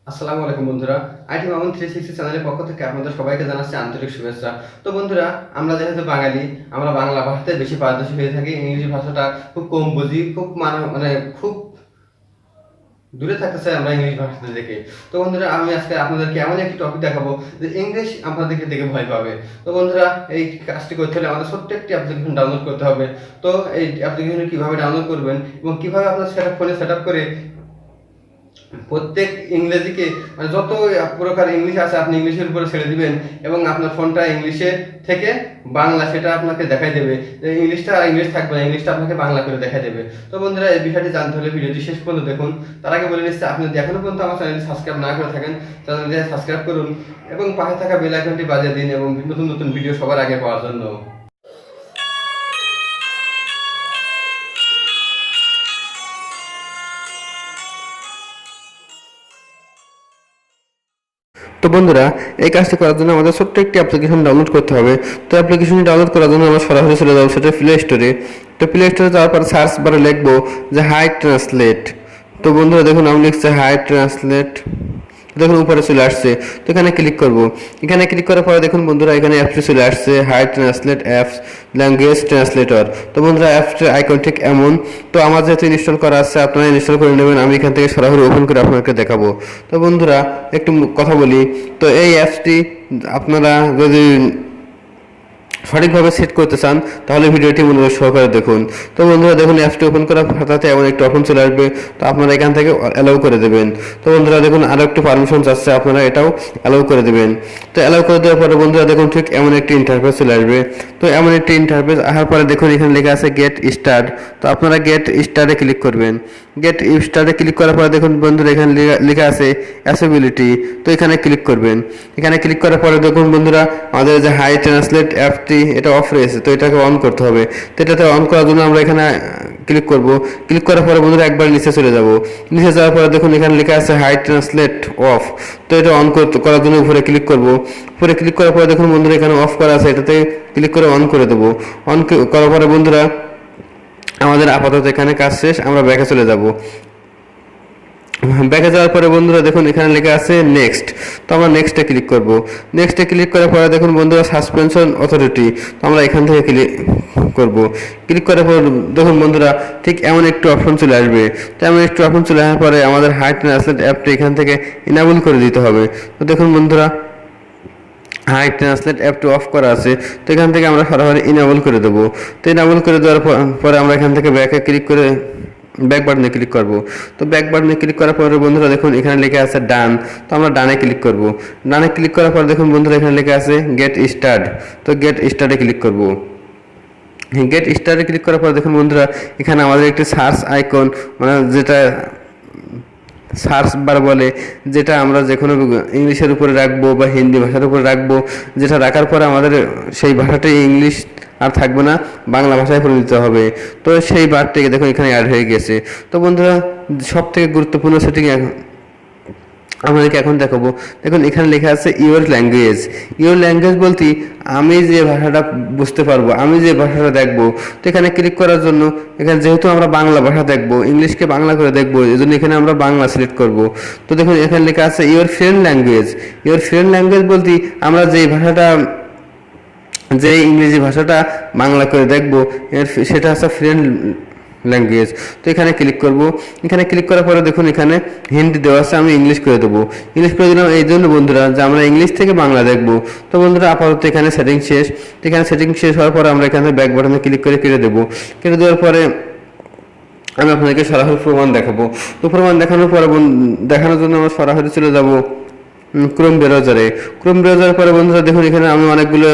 আসসালামু আলাইকুম বন্ধুরা, itmamunctg চ্যানেলের পক্ষ থেকে আপনাদের সবাইকে জানাচ্ছি আন্তরিক শুভেচ্ছা। তো বন্ধুরা, আমরা যেহেতু বাঙালি, আমরা বাংলা ভাষাতে বেশি পারদর্শী হয়ে থাকি। ইংরেজি ভাষাটা খুব কম বুঝি, খুব মানে খুব দূরে থাকতে চাই আমরা ইংলিশ ভাষাতে দেখে। তো বন্ধুরা, আমি আজকে আপনাদেরকে এমন একটি টপিক দেখাবো যে ইংলিশ আপনাদেরকে দেখে ভয় পাবে। তো বন্ধুরা, এই কাজটি করতে হলে আমাদের ছোট্ট একটি অ্যাপ্লিকেশন ডাউনলোড করতে হবে। তো এই অ্যাপ্লিকেশন কীভাবে ডাউনলোড করবেন এবং কীভাবে আপনার ফোনে সেট আপ করে প্রত্যেক ইংরেজিকে মানে যত প্রকার ইংলিশ আছে আপনি ইংলিশের উপরে ছেড়ে দিবেন এবং আপনার ফোনটা ইংলিশে থেকে বাংলা সেটা আপনাকে দেখাই দেবে। ইংলিশটা ইংলিশ থাকবে না, ইংলিশটা আপনাকে বাংলা করে দেখাই দেবে। তো বন্ধুরা, এই বিষয়টি জানতে হলে ভিডিওটি শেষ পর্যন্ত দেখুন। তার আগে বলে নিচ্ছি, আপনি এখনো পর্যন্ত আমার চ্যানেলটি সাবস্ক্রাইব না করে থাকেন, চ্যানেলটি সাবস্ক্রাইব করুন এবং পাশে থাকা বেল আইকনটি বাজিয়ে দিন এবং নতুন নতুন ভিডিও সবার আগে পাওয়ার জন্য। তো বন্ধুরা, এই কাজটি করার জন্য আমাদের ছোট্ট একটি অ্যাপ্লিকেশন ডাউনলোড করতে হবে। তো অ্যাপ্লিকেশনটি ডাউনলোড করার জন্য আমরা সরাসরি চলে যাবো সেটা প্লে স্টোরে। তো প্লে স্টোরে যাওয়ার পর সার্চ বারে লিখবো যে হাই ট্রান্সলেট। তো বন্ধুরা দেখুন, আমি লিখছি হাই ট্রান্সলেট। দেখুন উপরে চলে আসছে। তো এখানে ক্লিক করব। এখানে ক্লিক করার পরে দেখুন বন্ধুরা, এখানে অ্যাপটি চলে আসছে, hi translate apps language translator. তো বন্ধুরা, অ্যাপসটির আইকন ঠিক এমন। তো আমার যেহেতু ইনস্টল করা আছে, আপনারা ইনস্টল করে নেবেন। আমি এখান থেকে সরাসরি ওপেন করে আপনাকে দেখাবো। তো বন্ধুরা, একটু কথা বলি। তো এই অ্যাপসটি আপনারা যদি সঠিকভাবে সেট করতে চান তাহলে ভিডিওটি মনোযোগ সহকারে দেখুন। তো বন্ধুরা দেখুন, অ্যাপসটি ওপেন করার সাথে এমন একটা অপশন চলে আসবে। তো আপনারা এখান থেকে অ্যালাউ করে দেবেন। তো বন্ধুরা দেখুন, আরও একটু পারমিশন চাচ্ছে, আপনারা এটাও অ্যালাউ করে দেবেন। তো অ্যালাউ করে দেওয়ার পরে বন্ধুরা দেখুন, ঠিক এমন একটি ইন্টারফেস চলে আসবে। তো এমন একটি ইন্টারফেস আসার পরে দেখুন এখানে লেখা আছে গেট স্টার্ট। তো আপনারা গেট স্টার্টে ক্লিক করবেন। গেট স্টার্টে ক্লিক করার পরে দেখুন বন্ধুরা, এখানে লেখা আছে অ্যাসেবিলিটি। তো এখানে ক্লিক করবেন। এখানে ক্লিক করার পরে দেখুন বন্ধুরা, আমাদের যে হাই ট্রান্সলেট অ্যাপটি এটা অফ রয়েছে, তো এটাকে অন করতে হবে। তো এটাতে অন করার জন্য আমরা এখানে ক্লিক করব। ক্লিক করার পরে বন্ধুরা একবার নিচে চলে যাব। নিচে যাওয়ার পরে দেখুন এখানে লেখা আছে হাই ট্রান্সলেট অফ। তো এটা অন করার জন্য উপরে ক্লিক করব। উপরে ক্লিক করার পরে দেখুন বন্ধুরা, এখানে অফ করা আছে, এটাতে ক্লিক করে অন করে দেবো। অন করার পরে বন্ধুরা, আমাদের আপাতত এখানে কাজ শেষ, আমরা ব্যাকে চলে যাব। ব্যাকে যাওয়ার পরে বন্ধুরা দেখুন এখানে লেখা আছে নেক্সট। তো আমরা নেক্সটে ক্লিক করব। নেক্সটে ক্লিক করার পরে দেখুন বন্ধুরা সাসপেনশন অথরিটি। তো আমরা এখান থেকে ক্লিক করব। ক্লিক করার পর দেখুন বন্ধুরা, ঠিক এমন একটু অপশন চলে আসবে। তো এমন একটু অপশন চলে আসার পরে আমাদের হাই ট্রান্সলেট অ্যাপটি এখান থেকে ইনেবল করে দিতে হবে। তো দেখুন বন্ধুরা, হাই ট্রান্সলেট অ্যাপটি অফ করা আছে। তো এখান থেকে আমরা সরাসরি ইনেবল করে দেবো। তো ইনেবল করে দেওয়ার পরে আমরা এখান থেকে ব্যাকে ক্লিক করে ব্যাক বাটনে ক্লিক করব। তো ব্যাক বাটনে ক্লিক করার পরে বন্ধুরা দেখুন এখানে লেখা আছে ডান। তো আমরা ডানে ক্লিক করব। ডানে ক্লিক করার পর দেখুন বন্ধুরা এখানে লেখা আছে গেট স্টার্ট। তো গেট স্টার্টে ক্লিক করব। গেট স্টার্টে ক্লিক করার পর দেখুন বন্ধুরা, এখানে আমাদের একটি সার্চ আইকন, মানে যেটা সার্চ বার বলে, যেটা আমরা যে কোনো ইংলিশের উপরে রাখবো বা হিন্দি ভাষার উপরে রাখবো, যেটা রাখার পরে আমাদের সেই ভাষাটাই ইংলিশ আর থাকবে না, বাংলা ভাষায় পরিণত হবে। তো সেই বারটিকে দেখুন এখানে অ্যাড হয়ে গেছে। তো বন্ধুরা, সব থেকে গুরুত্বপূর্ণ সেটিং আমাদেরকে এখন দেখাবো। দেখুন এখানে লেখা আছে ইওর ল্যাঙ্গুয়েজ। ইওর ল্যাঙ্গুয়েজ বলতে আমি যে ভাষাটা বুঝতে পারবো, আমি যে ভাষাটা দেখবো। তো এখানে ক্লিক করার জন্য, এখানে যেহেতু আমরা বাংলা ভাষা দেখবো, ইংলিশকে বাংলা করে দেখবো, এই জন্য এখানে আমরা বাংলা সিলেক্ট করব। তো দেখুন এখানে লেখা আছে your friend language. Your friend language বলতে আমরা যে ভাষাটা, যে ইংরেজি ভাষাটা বাংলা করে দেখবো, সেটা হচ্ছে ফ্রেন্ড ল্যাঙ্গুয়েজ। তো এখানে ক্লিক করব। এখানে ক্লিক করার পরে দেখুন এখানে হিন্দি দেওয়া আছে, আমি ইংলিশ করে দেবো। ইংলিশ করে দিলাম এই জন্য বন্ধুরা যে আমরা ইংলিশ থেকে বাংলা দেখবো। তো বন্ধুরা আপাতত এখানে সেটিং শেষ। তো এখানে সেটিং শেষ হওয়ার পরে আমরা এখানে ব্যাক বাটনে ক্লিক করে কেটে দেবো। কেটে দেওয়ার পরে আমি আপনাদেরকে সরাসরি প্রমাণ দেখাবো। তো প্রমাণ দেখানোর পরে দেখানোর জন্য আমরা সরাসরি চলে যাব ক্রোম ব্রাউজারে। ক্রোম ব্রাউজারের পরে বন্ধুরা দেখুন এখানে আমি অনেকগুলো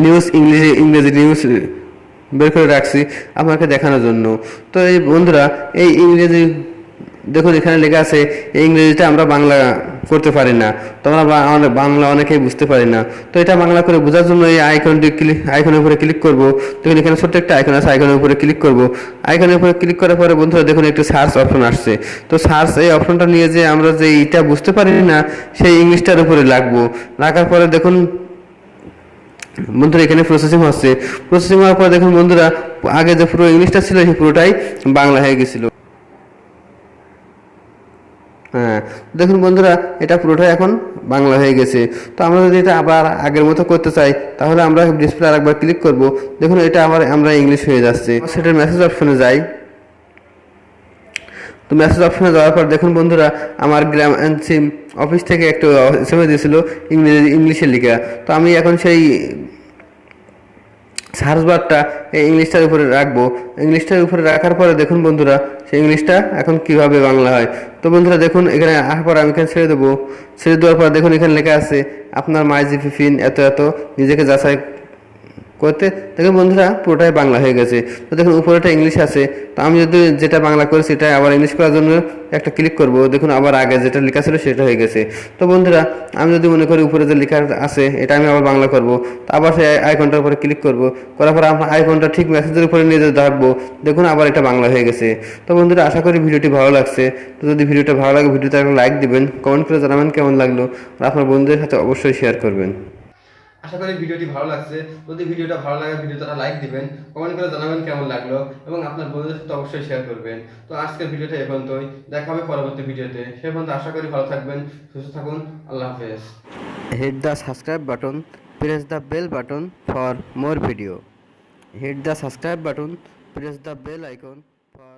নিউজ, ইংরেজি নিউজ বের করে রাখছি আপনাকে দেখানোর জন্য। তো এই বন্ধুরা, এই ইংরেজি দেখুন এখানে লেখা আছে এই ইংরেজিটা আমরা বাংলা করতে পারি না, তো আমরা বাংলা অনেকেই বুঝতে পারি না। তো এটা বাংলা করে বোঝার জন্য এই আইকনের উপরে ক্লিক করব। দেখুন এখানে ছোট্ট একটা আইকন আছে, আইকনের উপরে ক্লিক করব। আইকনের উপরে ক্লিক করার পরে বন্ধুরা দেখুন একটু সার্চ অপশন আসছে। তো সার্চ এই অপশনটা নিয়ে যে আমরা যে এটা বুঝতে পারি না সেই ইংলিশটার উপরে রাখবো। রাখার পরে দেখুন বন্ধুরা এখানে প্রসেসিং হচ্ছে। প্রসেসিং হওয়ার পর দেখুন বন্ধুরা, আগে যে পুরো ইংলিশটা ছিল সেই পুরোটাই বাংলা হয়ে গেছিল। হ্যাঁ, দেখুন বন্ধুরা, এটা পুরোটাই এখন বাংলা হয়ে গেছে। তো আমরা যদি এটা আবার আগের মতো করতে চাই, তাহলে আমরা ডিসপ্লে আরেকবার ক্লিক করব। দেখুন এটা আবার আমরা ইংলিশ হয়ে যাচ্ছে। সেটার মেসেজ অপশনে যাই। তো মেসেজ অপশনে যাওয়ার পর দেখুন বন্ধুরা, আমার গ্রাম অ্যান্ড সিম অফিস থেকে একটা এসএমএস দিয়েছিল ইংলিশে লেখা। তো আমি এখন সেই সার্চ বারটা এই ইংলিশটার উপরে রাখবো। ইংলিশটার উপরে রাখার পরে দেখুন বন্ধুরা, সেই ইংলিশটা এখন কিভাবে বাংলা হয়। তো বন্ধুরা দেখুন, এখানে আসার পর আমি এখানে ছেড়ে দেবো। ছেড়ে দেওয়ার পর দেখুন এখানে লেখা আছে আপনার মাইজিপি পিন এত এত, নিজেকে যাচাই করতে। দেখুন বন্ধুরা, পুরোটাই বাংলা হয়ে গেছে। তো দেখুন উপরেটা ইংলিশ আছে। তো আমি যদি যেটা বাংলা করি সেটা আবার ইংলিশ করার জন্য একটা ক্লিক করব, দেখুন আবার আগে যেটা লেখা ছিল সেটা হয়ে গেছে। তো বন্ধুরা, আমি যদি মনে করি উপরে যে লেখা আছে এটা আমি আবার বাংলা করব, তো আবার সেই আইকনটার উপরে ক্লিক করব। করার পর আমার আইকনটা ঠিক মেসেজের উপরে নিয়ে যেতে থাকবো। দেখুন আবার এটা বাংলা হয়ে গেছে। তো বন্ধুরা, আশা করি ভিডিওটি ভালো লাগছে। তো যদি ভিডিওটা ভালো লাগে, ভিডিওতে একটা লাইক দিবেন, কমেন্ট করে জানাবেন কেমন লাগলো, আর আপনার বন্ধুদের সাথে অবশ্যই শেয়ার করবেন। আশা করি ভিডিওটি ভালো লাগছে। যদি ভিডিওটা ভালো লাগে, ভিডিওটা লাইক দিবেন, কমেন্ট করে জানাবেন কেমন লাগলো, এবং আপনার বন্ধুদের সাথে অবশ্যই শেয়ার করবেন। তো আজকের ভিডিওটা এ পর্যন্তই। দেখা হবে পরবর্তী ভিডিওতে। সে পর্যন্ত আশা করি ভালো থাকবেন, সুস্থ থাকুন। আল্লাহ হাফেজ। Hit the subscribe button, press the bell button for more video. Hit the subscribe button, press the bell icon for